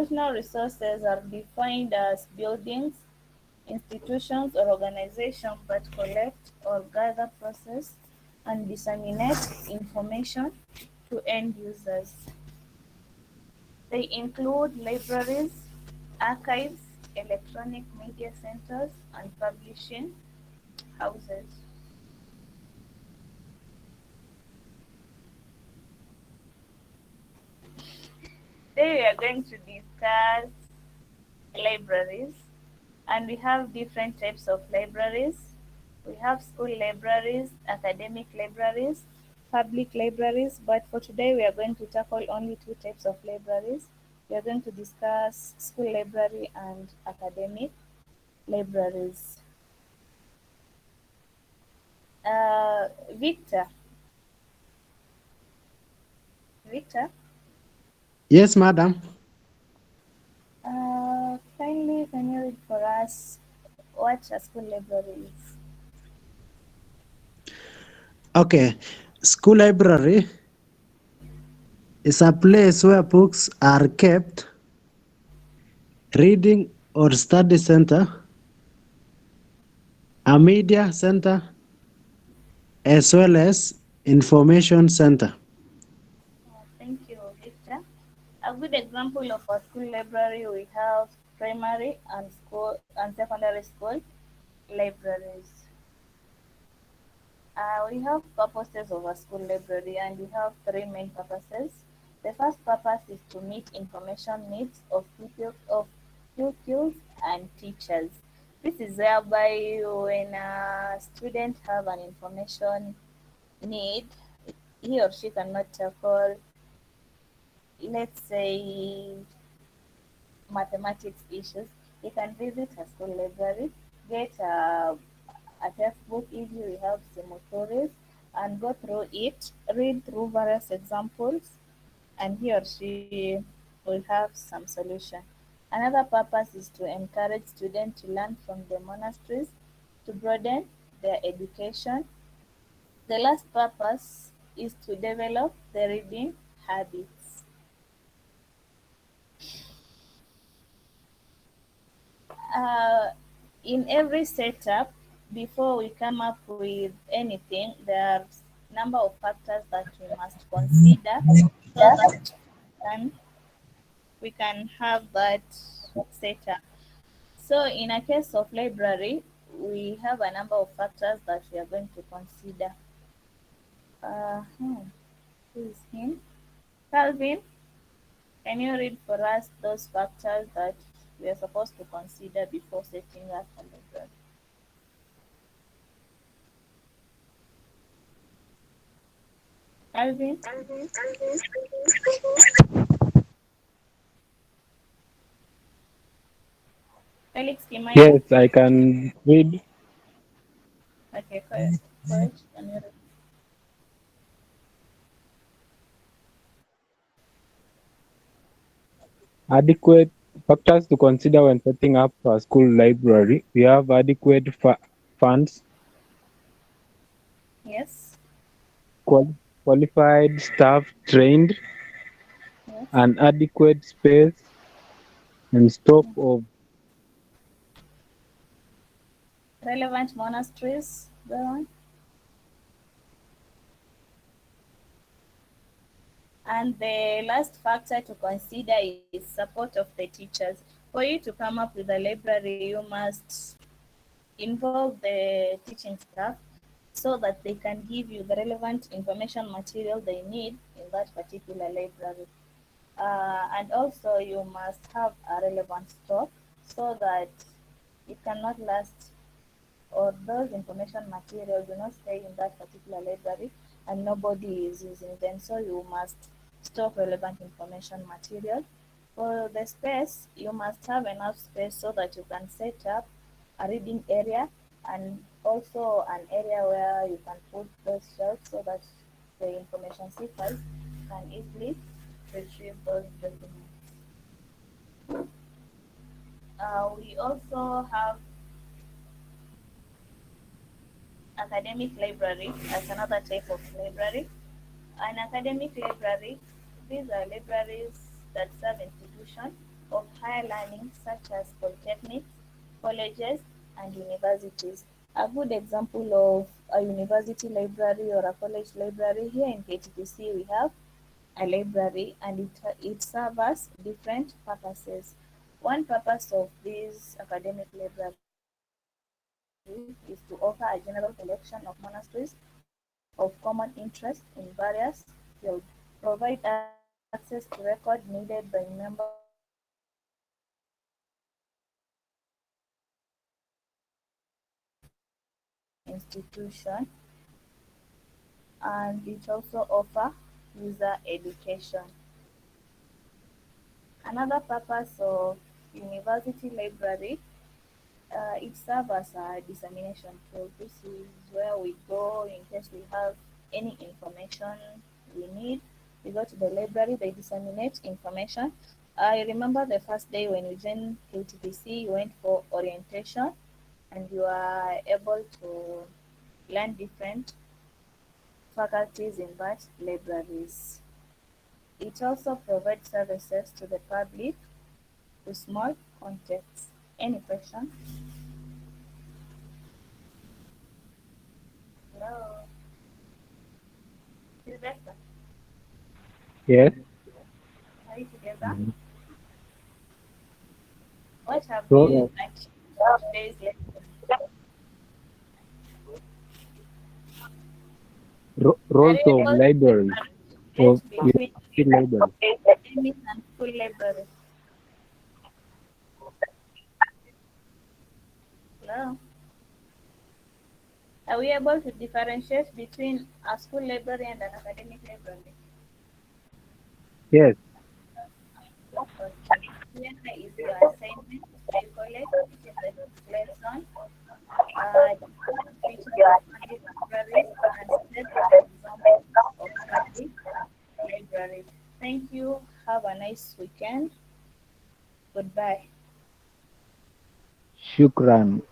Educational resources are defined as buildings, institutions, or organizations that collect or gather, process, and disseminate information to end users. They include libraries, archives, electronic media centers, and publishing houses. Today we are going to discuss libraries, and we have different types of libraries. We have school libraries, academic libraries, public libraries, but for today we are going to tackle only two types of libraries. We are going to discuss school library and academic libraries. Victor, Victor, Yes, madam. kindly can you read for us what a school library is? Okay. School library is a place where books are kept, reading or study center, a media center, as well as information center. Thank you, Victor. A good example of a school library, we have primary and school and secondary school libraries. We have purposes of a school library, and we have three main purposes. The first purpose is to meet information needs of pupils and teachers. This is whereby when a student have an information need, he or she cannot tackle, let's say, mathematics issues, you can visit a school library, get a textbook, if we have Simotories, and go through it, read through various examples, and he or she will have some solution. Another purpose is to encourage students to learn from the monasteries to broaden their education. The last purpose is to develop the reading habits. uh, in every setup, before we come up with anything, there are number of factors that we must consider so that can, we can have that setup. So in a case of library, we have a number of factors that we are going to consider. Who is him? Calvin, can you read for us those factors that we are supposed to consider before setting up a library? Calvin? Felix Kimaya? Yes, I can read. Okay, courage. Can you read? Adequate factors to consider when setting up a school library. We have adequate funds, Yes, qualified staff trained, yes. and adequate space and stock of. Relevant monasteries. Go on. And the last factor to consider is support of the teachers. For you to come up with a library, you must involve the teaching staff so that they can give you the relevant information material they need in that particular library. And also you must have a relevant stock so that it cannot last, or those information materials do not stay in that particular library and nobody is using them. So you must stock relevant information material. For the space, you must have enough space so that you can set up a reading area and also an area where you can put those shelves so that the information seekers can easily retrieve those documents. We also have academic library as another type of library. An academic library, these are libraries that serve institutions of higher learning such as polytechnics, colleges, and universities. A good example of a university library or a college library here in KTTC, we have a library, and it serves different purposes. One purpose of this academic library is to offer a general collection of monasteries of common interest in various fields, provide access to record needed by members of the institution, and it also offer user education. Another purpose of university library, it serves as a dissemination tool. This is where we go in case we have any information we need. We go to the library, they disseminate information. I remember the first day when you joined KTPC, you went for orientation and you are able to learn different faculties in that libraries. It also provides services to the public to small contexts. Any question? Hello, Sylvester, Yes. are you together? Mhm. What have you So, achieved in today's lesson? Are roles you of able to libraries differentiate of between university libraries. academic and school library? Hello? Are we able to differentiate between a school library and an academic library? Yes. Okay. Here is your assignment. You collect each of the lesson, describe features of public libraries, and state an example of public library. Thank you. Have a nice weekend. Goodbye. Shukran.